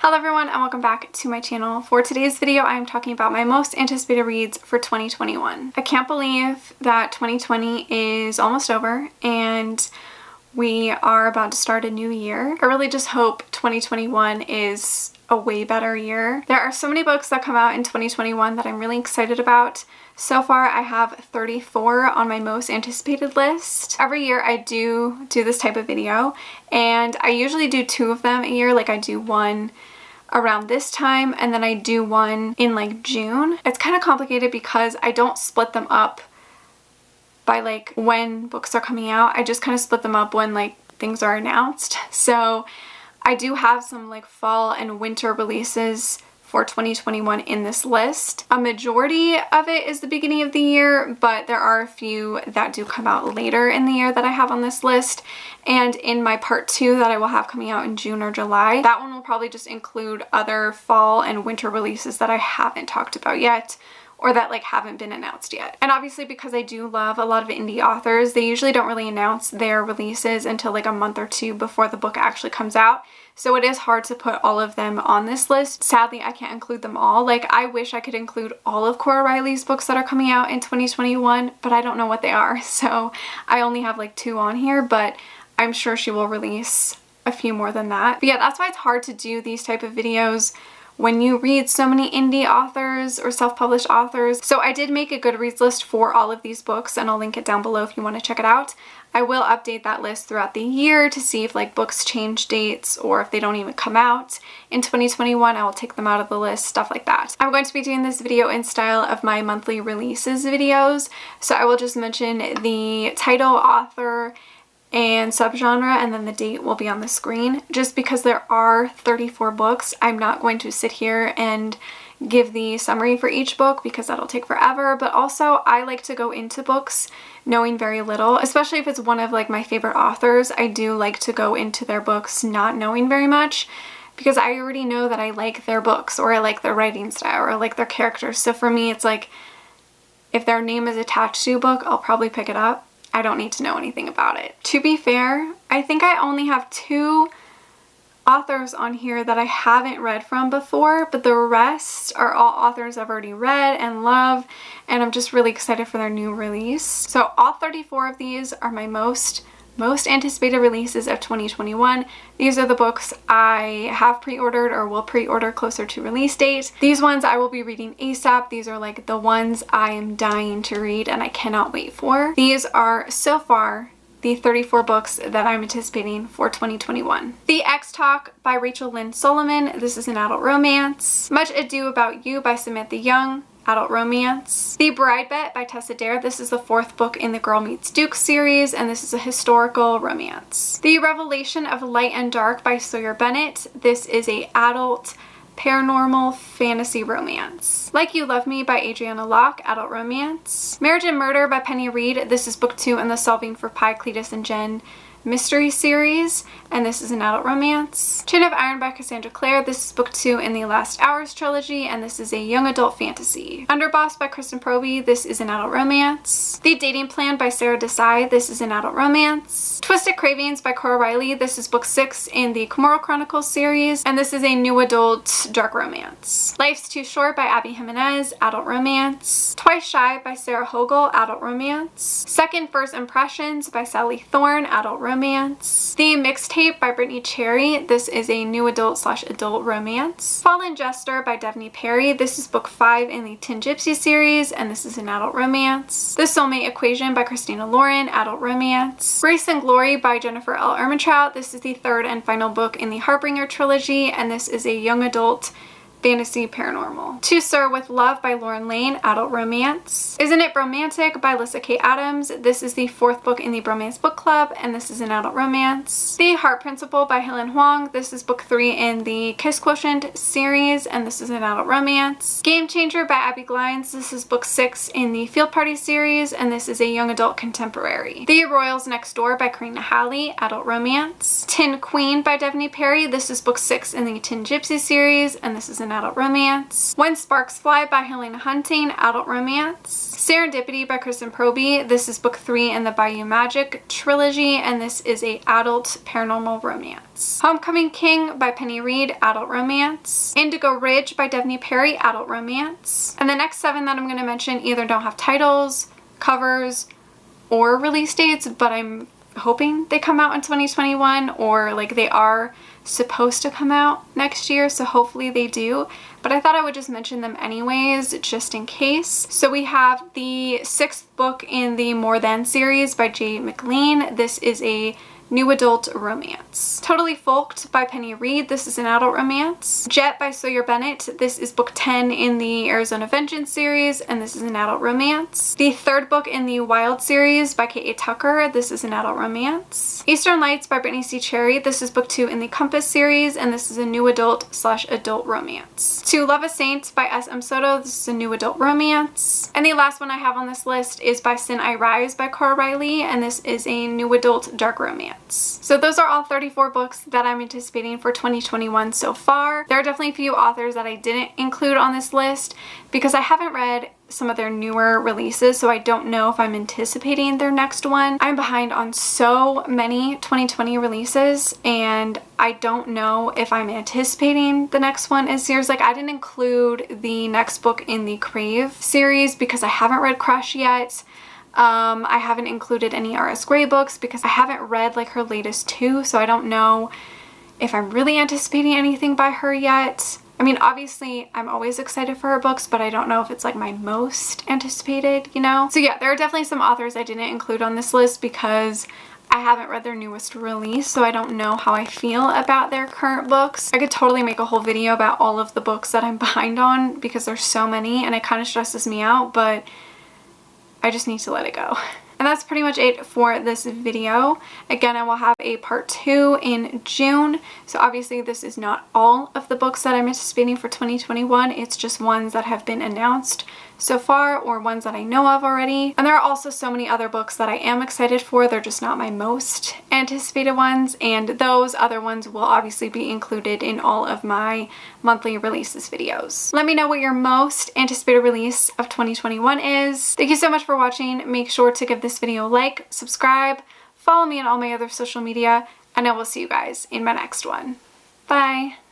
Hello everyone and welcome back to my channel. For today's video, I am talking about my most anticipated reads for 2021. I can't believe that 2020 is almost over and we are about to start a new year. I really just hope 2021 is a way better year. There are so many books that come out in 2021 that I'm really excited about. So far, I have 34 on my most anticipated list. Every year I do this type of video, and I usually do 2 of them a year. Like I do one around this time, and then I do one in like June. It's kind of complicated because I don't split them up by like when books are coming out. I just kind of split them up when like things are announced. So I do have some like fall and winter releases for 2021 in this list. A majority of it is the beginning of the year, but there are a few that do come out later in the year that I have on this list. And in my part 2 that I will have coming out in June or July, that one will probably just include other fall and winter releases that I haven't talked about yet, or that like haven't been announced yet. And obviously because I do love a lot of indie authors, they usually don't really announce their releases until like a month or 2 before the book actually comes out. So it is hard to put all of them on this list. Sadly, I can't include them all. Like I wish I could include all of Cora Riley's books that are coming out in 2021, but I don't know what they are. So I only have like 2 on here, but I'm sure she will release a few more than that. But yeah, that's why it's hard to do these type of videos when you read so many indie authors or self-published authors. So I did make a Goodreads list for all of these books, and I'll link it down below if you want to check it out. I will update that list throughout the year to see if like books change dates or if they don't even come out in 2021. I will take them out of the list, stuff like that. I'm going to be doing this video in style of my monthly releases videos. So I will just mention the title, author, and subgenre, and then the date will be on the screen. Just because there are 34 books, I'm not going to sit here and give the summary for each book because that'll take forever, but also I like to go into books knowing very little, especially if it's one of like my favorite authors. I do like to go into their books not knowing very much because I already know that I like their books, or I like their writing style, or I like their characters. So for me, it's like if their name is attached to a book, I'll probably pick it up. I don't need to know anything about it. To be fair, I think I only have 2 authors on here that I haven't read from before, but the rest are all authors I've already read and love, and I'm just really excited for their new release. So all 34 of these are my most anticipated releases of 2021. These are the books I have pre-ordered or will pre-order closer to release date. These ones I will be reading ASAP. These are like the ones I am dying to read and I cannot wait for. These are so far the 34 books that I'm anticipating for 2021. The X-Talk by Rachel Lynn Solomon. This is an adult romance. Much Ado About You by Samantha Young. Adult romance. The Bride Bet by Tessa Dare. This is the 4th book in the Girl Meets Duke series, and this is a historical romance. The Revelation of Light and Dark by Sawyer Bennett. This is a adult paranormal fantasy romance. Like You Love Me by Adriana Locke, adult romance. Marriage and Murder by Penny Reed. This is book 2 in the Solving for Pi, Cletus, and Jen mystery series, and this is an adult romance. Chain of Iron by Cassandra Clare. This is book 2 in the Last Hours trilogy, and this is a young adult fantasy. Underboss by Kristen Proby. This is an adult romance. The Dating Plan by Sarah Desai. This is an adult romance. Twisted Cravings by Cora Riley. This is book 6 in the Komoro Chronicles series, and this is a new adult dark romance. Life's Too Short by Abby Jimenez, adult romance. Twice Shy by Sarah Hogel, adult romance. Second First Impressions by Sally Thorne, adult romance. The Mixtape by Brittany Cherry. This is a new adult / adult romance. Fallen Jester by Devney Perry. This is book 5 in the Tin Gypsy series, and this is an adult romance. The Soulmate Equation by Christina Lauren, adult romance. Grace and Glory by Jennifer L. Ermintrout. This is the 3rd and final book in the Harbinger trilogy, and this is a young adult fantasy paranormal. To Sir with Love by Lauren Lane, adult romance. Isn't It Bromantic by Lyssa Kay Adams. This is the 4th book in the Bromance Book Club, and this is an adult romance. The Heart Principle by Helen Huang. This is book 3 in the Kiss Quotient series, and this is an adult romance. Game Changer by Abby Glines. This is book 6 in the Field Party series, and this is a young adult contemporary. The Royals Next Door by Karina Halley, adult romance. Tin Queen by Devney Perry. This is book 6 in the Tin Gypsy series, and this is an an adult romance. When Sparks Fly by Helena Hunting, adult romance. Serendipity by Kristen Proby. This is book 3 in the Bayou Magic trilogy, and this is a adult paranormal romance. Homecoming King by Penny Reed, adult romance. Indigo Ridge by Devney Perry, adult romance. And the next 7 that I'm going to mention either don't have titles, covers, or release dates, but I'm hoping they come out in 2021, or like they are supposed to come out next year, so hopefully they do. But I thought I would just mention them anyways, just in case. So we have the 6th book in the More Than series by Jay McLean. This is a new adult romance. Totally Folked by Penny Reed. This is an adult romance. Jet by Sawyer Bennett. This is book 10 in the Arizona Vengeance series, and this is an adult romance. The 3rd book in the Wild series by K.A. Tucker. This is an adult romance. Eastern Lights by Brittany C. Cherry. This is book 2 in the Compass series, and this is a new adult/adult romance. To Love a Saint by S.M. Soto. This is a new adult romance. And the last one I have on this list is By Sin I Rise by Cara Riley, and this is a new adult dark romance. So those are all 34 books that I'm anticipating for 2021 so far. There are definitely a few authors that I didn't include on this list because I haven't read some of their newer releases, so I don't know if I'm anticipating their next one. I'm behind on so many 2020 releases, and I don't know if I'm anticipating the next one in series. Like, I didn't include the next book in the Crave series because I haven't read Crush yet. I haven't included any R.S. Gray books because I haven't read like her latest 2, so I don't know if I'm really anticipating anything by her yet. I mean, obviously I'm always excited for her books, but I don't know if it's like my most anticipated, you know? So yeah, there are definitely some authors I didn't include on this list because I haven't read their newest release, so I don't know how I feel about their current books. I could totally make a whole video about all of the books that I'm behind on because there's so many and it kind of stresses me out, but I just need to let it go. And that's pretty much it for this video. Again, I will have a part 2 in June. So obviously this is not all of the books that I'm anticipating for 2021. It's just ones that have been announced so far or ones that I know of already. And there are also so many other books that I am excited for. They're just not my most anticipated ones. And those other ones will obviously be included in all of my monthly releases videos. Let me know what your most anticipated release of 2021 is. Thank you so much for watching. Make sure to give this video a like, subscribe, follow me on all my other social media, and I will see you guys in my next one. Bye!